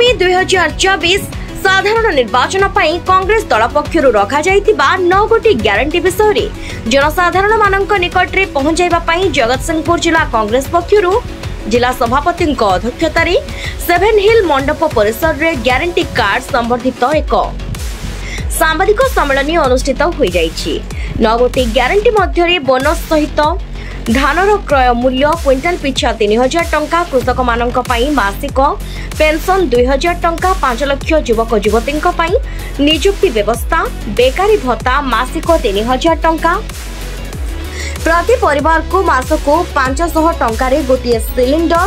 आगामी 2024 साधारण निर्वाचन पर कांग्रेस दल पक्षर रखा 9 गोटी ग्यारंटी विषय जनसाधारण मानक निकट में पहुंचाइबा जगतसिंहपुर जिला कांग्रेस पक्षर जिला सभापति अध्यक्षतार सेभेन हिल मंडप परिसर में ग्यारंटी कार्ड संबंधित एक सांबादिक सम्मेलन अनुष्ठित हो जाइछि। 9 गोटी ग्यारंटी मध्य बोनस सहित धानर क्रय मूल्य क्विंटाल पिछा 3000 टंका, कृषक मानक पई मासिक पेंशन 2000 टंका, 5 लाख युवक युवती नियुक्ति व्यवस्था, बेकारी भत्ता मासिक 3000 टंका, प्रति परिवार को मासको 500 टंका गोटे सिलिंडर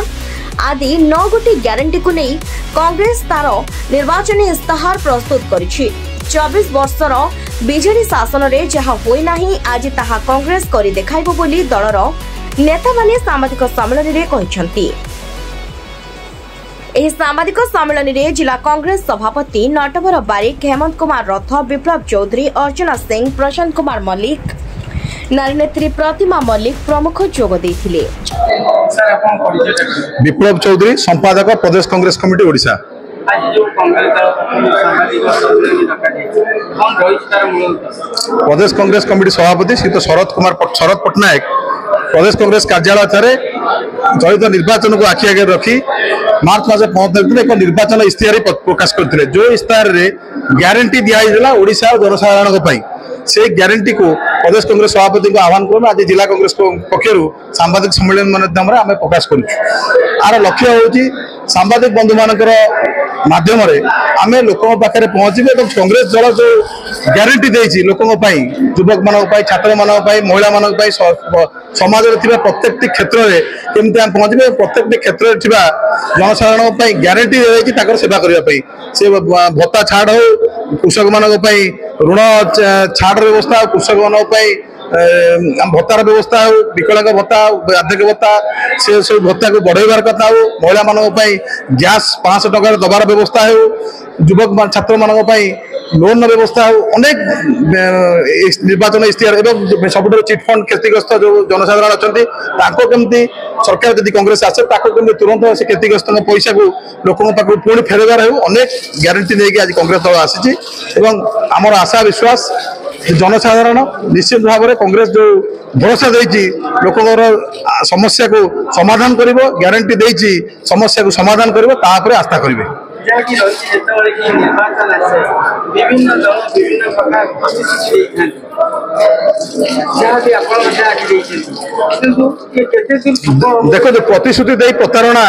आदि 9 गोटी ग्यारंटी को नहीं कांग्रेस तार निर्वाचन इस्ताहार प्रस्तुत करिछि। 24 वर्षर बीजेडी शासन रे जहा होई नाही आज ताहा कांग्रेस करि देखाइबो बोली दलर नेता माने सामाजिक सम्मेलन रे कहिसंती। एही सामाजिक सम्मेलन रे जिला कांग्रेस सभापति नटवर बारिक, हेमंत कुमार रथ, विप्लव चौधरी, अर्चना सिंह, प्रशांत कुमार मल्लिक, नारी नेत्री प्रतिमा मल्लिक प्रमुख जोग देथिले। विप्लव चौधरी, संपादक प्रदेश कांग्रेस कमिटी ओडिशा। प्रदेश कांग्रेस कमिटी सभापति श्री शरद पट्टनायक प्रदेश कांग्रेस कार्यालय चलित निर्वाचन को आखि आगे रखी मार्च मास 15 तारिख एक निर्वाचन इस्ताहार प्रकाश करते जो इस्ताहार ग्यारंटी दिखाई ओडिशा जनसाधारण से ग्यारंटी को प्रदेश कांग्रेस सभापति को आह्वान करूँ आज जिला कांग्रेस पक्षर सांबादिक सम्मेलन माध्यम प्रकाश कर लक्ष्य हूँ सांबादिक बंधु मानकर माध्यम आम लोकों पाखे पहुँचे कांग्रेस दल जो ग्यारंटी देती लोकों युवक मान छात्र मान महिला मान समाज प्रत्येक क्षेत्र में केमती आम पहुँचे प्रत्येक क्षेत्र में जनसाधारण ग्यारंटी देती सेवा करने से भत्ता छाड़ हो कृषक मान ऋण छाड़ व्यवस्था कृषक मान भत्तार व्यवस्था हो विकलांग भत्ता वार्धक्य भत्ता से सब भत्ता को बढ़ाइबार कथा हो महिला मान गैस 500 टंकार दबार व्यवस्था हो युवक छात्र मान लोन व्यवस्था हो अनेक निर्वाचन इस्ताहार एवं सब चिटफंड क्षतिग्रस्त जो जनसाधारण अच्छा केमती सरकार जब कांग्रेस आसे तुरंत से क्षतिग्रस्त पैसा को लोकों पाक पुणी फेरबार हो अनेक ग्यारंटी नहीं आज कांग्रेस दल आसी आमर आशा विश्वास जनसाधारण निश्चित भाव में कांग्रेस जो भरोसा देती लोकों समस्या को समाधान कर ग्यारंटी देती समस्या को समाधान कर आस्था करेंगे। देखो जो प्रतिश्रुति दे प्रतारणा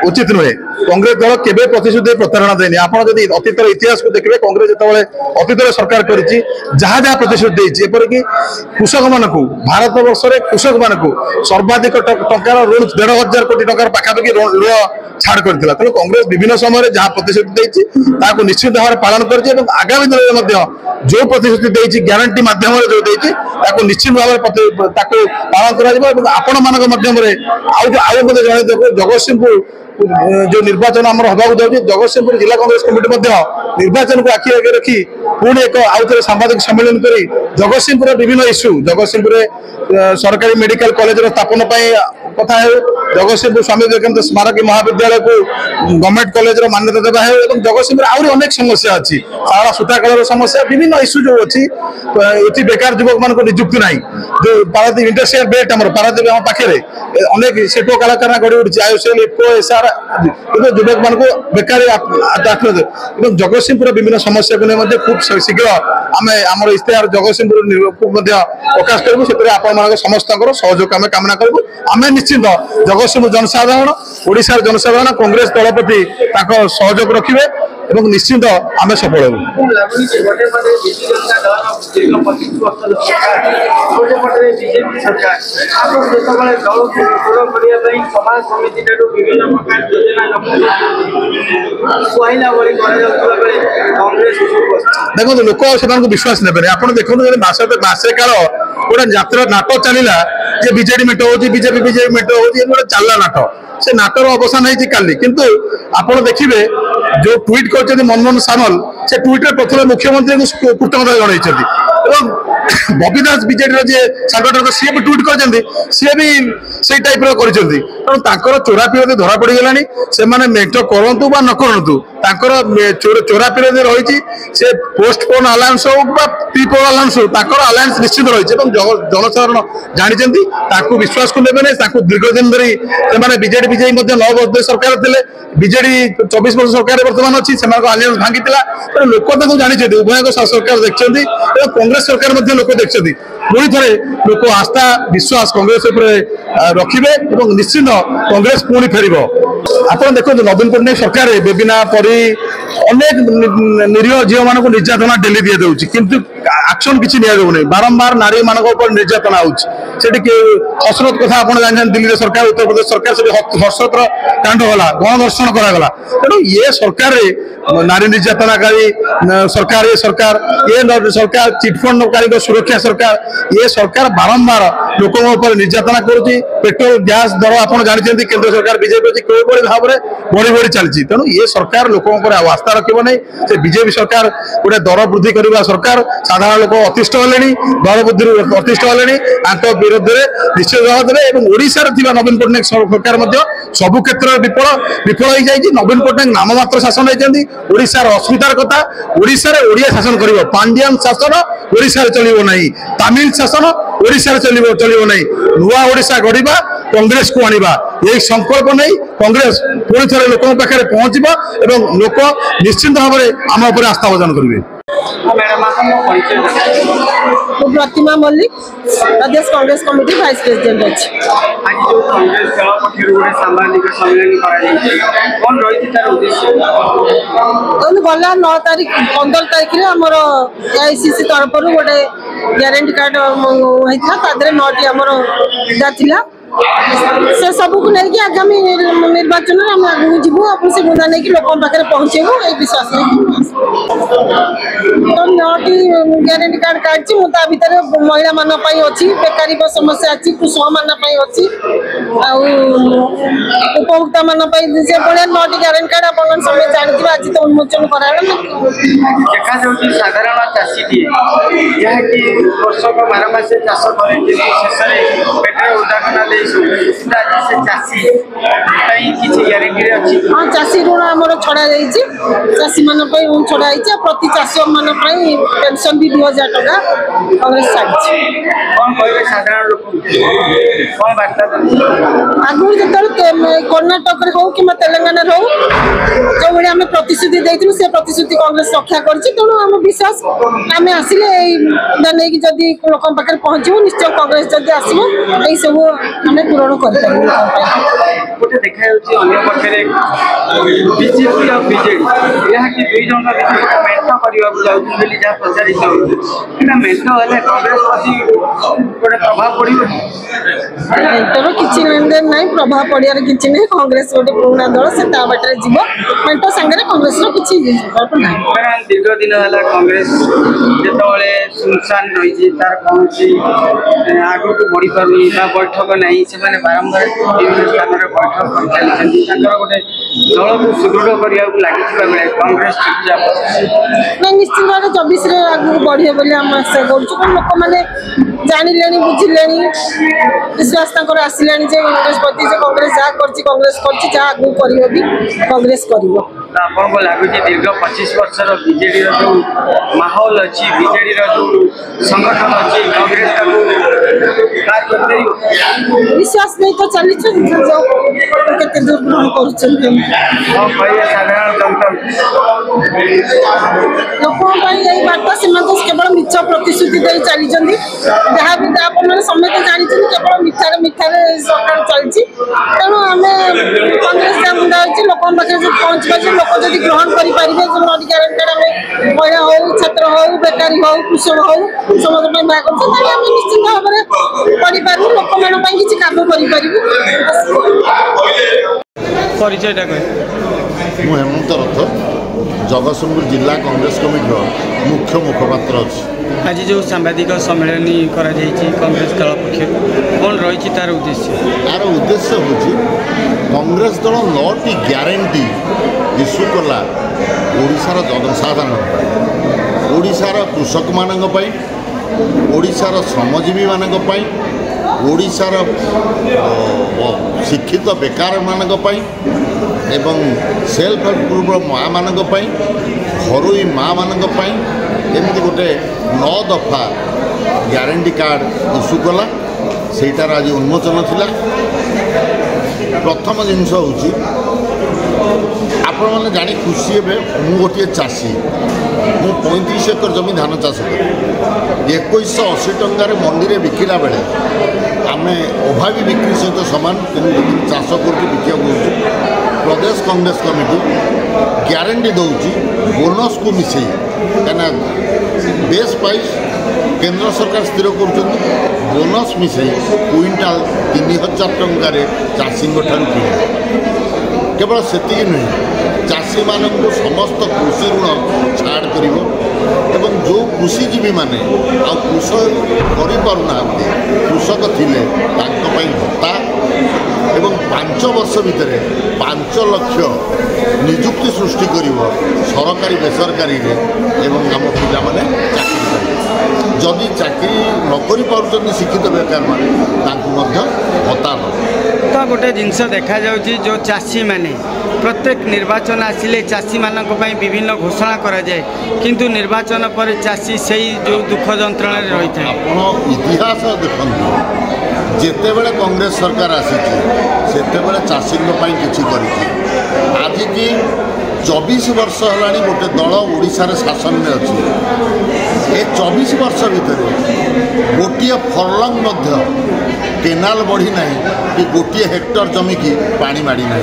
उचित नुहे कांग्रेस दल केबे प्रतिश्रुति प्रतारणा देनी आप अतीत इतिहास को देखिए कांग्रेस जो अतीत सरकार करी जहाँ जहाँ प्रतिश्रुति देती एपरिक कृषक मान भारत वर्ष में कृषक मान सर्वाधिक टंकार ऋण 1500 कोटी टंकार पाखापाखि ऋण छाड़ करता तेणु कांग्रेस विभिन्न समय जहाँ प्रतिश्रुति देती निश्चित भाव में पालन कर आगामी दिन में जो प्रतिश्रुति देती ग्यारंटी माध्यम जो देती निश्चित भाव में पालन कर आपण माध्यम जगतसिंहपुर जो निर्वाचन आम हवा जाऊँगी जगतसिंहपुर जिला कांग्रेस कमिटी निर्वाचन को आखि आगे रखी पुणी एक आउे सांबादिक सम्मेलन कर जगतसिंहपुर विभिन्न इश्यू जगतसिंहपुर सरकारी मेडिकल कॉलेज स्थापन कथा हो जगतसिंहपुर स्वामी विवेकानंद स्मारक महाविद्यालय को गवर्नमेंट कॉलेज मान्यता देवा है जगतसिंहपुर आहरी अनेक समस्या अच्छी सारा सूताकल समस्या विभिन्न इश्यू जो अच्छी बेकार युवक मान निजुक्ति ना जो पारादीप इंडस्ट्रियल बेल्ट आम पारादीप आम पाखे अनेक शिल्प कलाकार गढ़ी उठी आईओसीएल इफको एसआर युवक मान बेकारी जगतसिंहपुर विभिन्न समस्या को नहीं खूब शीघ्र आम आम इस्ताहार जगतसिंहपुर प्रकाश करूँ से आप समस्त सहयोग आम कामना करूँ आम निश्चित जगतसिंहपुर जनसाधारण ओडिशार जनसाधारण कांग्रेस दल प्रति सहयोग रखिए एवं निश्चित आम सफल हूँ। देखो लोक से विश्वास ने आप देखो मसे काल गोटे जात्रा नाट चलला जे बीजेडी मेट हो बीजेपी मेट हो चलला नाट से नाटर अवसान है काली किंतु आप देखिए जो ट्वीट कर मनमोहन सामल से ट्वीट प्रथम मुख्यमंत्री को कृतज्ञता जन बबी दास बीजेडी जी संगठन सी भी ट्वीट कर सी भी से टाइप तेणु चोरा पीढ़ी धरा पड़गला से मेट करूँ न करूँ चोरा पिरियड रही से पोस्टपोन अलायंस हो प्रीपोन अलायंस हो अलायंस निश्चित रही जनसाधारण जानते विश्वास को नेबे नहीं दीर्घ दिन धरी बीजेडी विजयी 9 वर्ष सरकार थे बीजेडी 24 वर्ष सरकार बर्तमान अच्छी आलियंस भांगी लोक जानते उभय सरकार देखते कांग्रेस सरकार लोक देखते पुणी थे लोक आस्था विश्वास कांग्रेस रखिए निश्चित कांग्रेस पुणी फेर आप देखो नवीन पट्टनायक सरकार बेबिना परी अनेक निरीह झील मान निर्यातना डेली दी दूसरी किंतु एक्शन किसी नि बारंबार नारी मान निर्यातना हसरत कथा आप जानते दिल्ली सरकार उत्तर प्रदेश सरकार से हसरत कांड गला गणदर्शन करागला तेणु ये सरकार नारी निर्यातनाकारी सरकार ये सरकार चिटफंडकारी सुरक्षा सरकार ये सरकार बारंबार लोकों निर्यातना करुच्ची पेट्रोल गैस दर आप जानते केंद्र सरकार बीजेपी किभली भाव में बढ़ी बढ़ी चलती तेणु ये सरकार लोकों आस्था रखिब नहीं से बीजेपी सरकार गोटे दर वृद्धि करने सरकार साधारण लोक अतिष्ठ हेले दर वृद्धि अतिष्ठ हेले विरोध में निश्चित जवाब देवे ओडिशार नवीन पट्टनायक सरकार सबु क्षेत्र विफल हो जाए नवीन पट्टनायक नाम मात्र शासन होती ओडिशार अस्मितार कथा ओडिशार ओडिया शासन कर पांड्यान शासन ओडिशार चलिबो नहीं तमिल शासन ओडिशार चलिबो नहीं नुआ ओडिशा गढ़ा कांग्रेस को आनिबा यही संकल्प नहीं कांग्रेस पुणी थे लोक पाखे पहुंचब एवं लोक निश्चित भाव में आम उपर आस्था प्रदान करेंगे। प्रतिमा मल्लिक प्रदेश कांग्रेस कमिटी वाइस प्रेसिडेंट अच्छी गला 9 तारीख 15 तारीख आमर AICC तरफ गोटे ग्यारंटी कार्ड होता 9टी आमर से सबू को लेकिन आगामी निर्वाचन में हम आगे जीवु अपन से मुद्दा नहीं कि लोगों पाखे पहुंचेबू ये विश्वास तो 9टी ग्यारंटी कार्ड काटछि मुता भीतर महिला मान पई अछि बेकारी समस्या अछि कृषक मान पई अछि आ उपभोक्ता मान पई से बड़े 9टी ग्यारंटी कार्ड अपन समय जानथिबा आज तो उन्मोचन कराला देखा जाउछि साधारण चाषी टी यह कि वर्षक 12 मास चाष करे जे शेष रे पेट्रोल उदाहरण दे चाषी ऋण आम छड़ा चाषी मान ऋण छड़ा प्रति चाषी मान पेंशन भी 2000 टका कांग्रेस छाड़ी आगु जो कर्णाटक हो कि तेलंगाना हो जो भाई आम प्रतिश्रुति देती से प्रतिश्रुति कांग्रेस रक्षा करूँ आम विश्वास आम आसिले नहीं जदि लोक पाखे पहुंचू निश्चय कांग्रेस जदि आसो यही सब आम पूरण कर देखा बीजेपी और बीजेडी यह कि दुई जन मेट करने जहाँ प्रचारित मेट हेल्ले कांग्रेस गोटे प्रभाव पड़ो मेटर किसी लेनदेन ना प्रभाव पड़ार किसी ना कांग्रेस गोटे पुराणा दल से बाटे जीव मेट सांगे कांग्रेस किसी दीर्घ दिन है कांग्रेस जो सुनसान रही तार कौन आग को बढ़ी पार्टी बैठक नहीं से बारंबार विभिन्न स्थान में बैठक कर चलती गोटे दल को सुदृढ़ करने लगी बेले कांग्रेस निश्चित भाव 24 आगे बढ़े बोली आम आशा करूँ लोक मैंने जानिले बुझिले विश्वास आसिले कांग्रेस प्रति कांग्रेस जहाँ कांग्रेस कर आगू कर कांग्रेस कर आपको लगुच दीर्घ 25 वर्षर बीजेडी जो माहौल अच्छी बीजेडी जो संगठन अच्छी कांग्रेस विश्वास नहीं तो चली केते दूर ग्रहण कर साधारण जनता लोक बार्ता से केवल मिछ प्रतिश्रुति दे चली जहाँ भी आप समस्त जानते केवल मिठार मिठार सरकार चलती तेणु आम कांग्रेस जहाँ लोक पाखे पहुँचवा लोक जब ग्रहण करेंगे जो ग्यारंटी आम महिला हो छात्र हो बेकारी हो कृषक हो समस्त बाहर निश्चित भाव में करूँ लोक मान किसी काम ମୁଁ ହେମନ୍ତ ରଥ ଜଗତସିଂହପୁର ଜିଲ୍ଲା କଂଗ୍ରେସ କମିଟିର ମୁଖ୍ୟ ମୁଖପାତ୍ର ଅଛି। आज जो सांबादिक सम्मेलन कांग्रेस दल पक्ष कौन रही तार उद्देश्य यार उद्देश्य हूँ कांग्रेस दल 9टी ग्यारंटी इश्यू कला ओडिशार जनसाधारण ओडिशार कृषक मानक पई ओडिशार श्रमजीवी मानक पई ओडिशार शिक्षित बेकार मानक पई एवं सेल्फ हेल्प ग्रुप माँ मानक पई घरोई माँ मानक पई एमती गोटे 9 दफा ग्यारंटी कार्ड इश्यू कला सेटार आज उन्मोचन थिला। प्रथम जिनस होची आपण मैंने जानी खुशी हे मु गोटे चाषी मु 35 एकर जमी धान चाष कर 2180 टंकार मंडी में बिकिला बेले आम अभावी बिक्री सहित सामान चाष कर बिका प्रदेश कांग्रेस कमिटी ग्यारंटी दौची बोनस को मिसई क्या बेस प्राइस केंद्र सरकार स्थिर कर बोनस मिसई क्विंटाल 3000 टंकार चाषी किणे केवल सेतिक नुहे चाषी मानू समस्त कृषि ऋण छाड़ कर जो कृषिजीवी मैंने कृषक करना कृषक थिले भत्ता एवं 5 वर्ष भितर 5 लाख निजुक्ति सृष्टि कर सरकारी बेसरकारी एवं आम पिला माने जदि चाकरी नकरी पार्टी शिक्षित बेकार मैंने भत्ता तो गोटे जिनस देखा जाउची जो चाषी माने प्रत्येक निर्वाचन आसिले चाषी मानक पई विभिन्न घोषणा करा जाए किंतु निर्वाचन पर चाषी सही जो दुख जंत्रणा रही था। आपण इतिहास देखु जेते बेले कांग्रेस सरकार आसी सेते बेले चाषी किछि करी आज की 24 वर्ष है गोटे दल ओडिशा रे शासन में अच्छी ए 24 वर्ष भितर गोटे फरलंग मध्य केनाल बढ़ी ना कि गोटे हेक्टर जमी की पानी माड़ी ना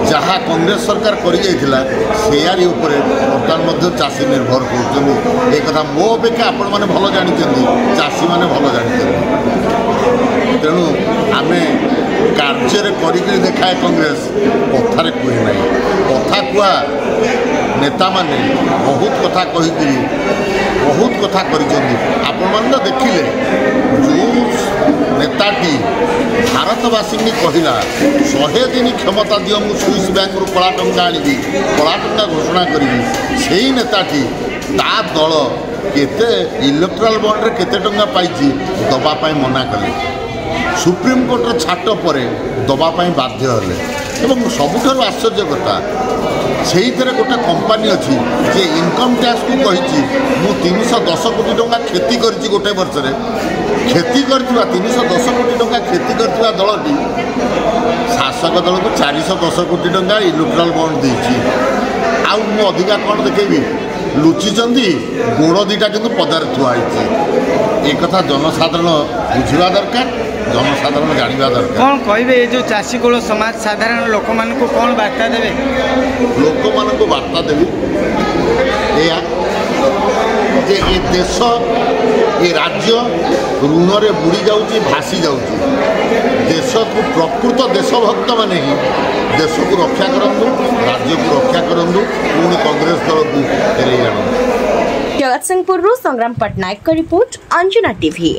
जहाँ कांग्रेस सरकार करी जाइथिला सेयारी उपरे बर्तमान चाषी निर्भर कर मो अपेक्षा आपण मैंने भल जानते चाषी मैंने भल जानते तेणु आम कार्य कर देखाए कांग्रेस कथार कहे ना कथा कुआ नेता माने बहुत कथा कही बहुत कथा कर देखिले जो नेताटी भारतवासी कहला 100 दिन क्षमता दियो मु स्विस बैंक रु कला टंका आनी कला टंका घोषणा करी से नेताटी ता दल केते इलेक्ट्राल बॉन्ड रे केते टंका पाइछि दबा पाई मना कले सुप्रीम कोर्ट छाट पर दबा पाई बाध्य हले एवं सबुठार आश्चर्य कथा से गोटे कंपानी अच्छी जे इनकम टैक्स को कही मु 310 कोटी टंका क्षति करी गोटे वर्ष रे क्षति कर 310 कोटी टंका क्षति कर दलटी शासक दल को 410 कोटी टंका इलेक्ट्राल बॉन्ड देछि आउ मु अधिका कौन देखेबी लुचिचंदी गोड़ दीटा किंतु पदार थुआई एक कथा जनसाधारण बुझा दरकार जनसाधारण जाना दरकार। कौन कहे जो चाषी कूल समाज साधारण लोक मान कौन बार्ता देवे लोक मान बार्ता देवी या जे ए देश ए राज्य ऋण रे बुड़ी जाउची भासी जाउची देश को प्रकृत देशभक्त माने ही देश को रक्षा करंदु राज्य को रक्षा करंदु पुणी कांग्रेस दल को फेरई आनंदु। जगतसिंहपुर संग्राम पटनायक का रिपोर्ट अंजना टीवी।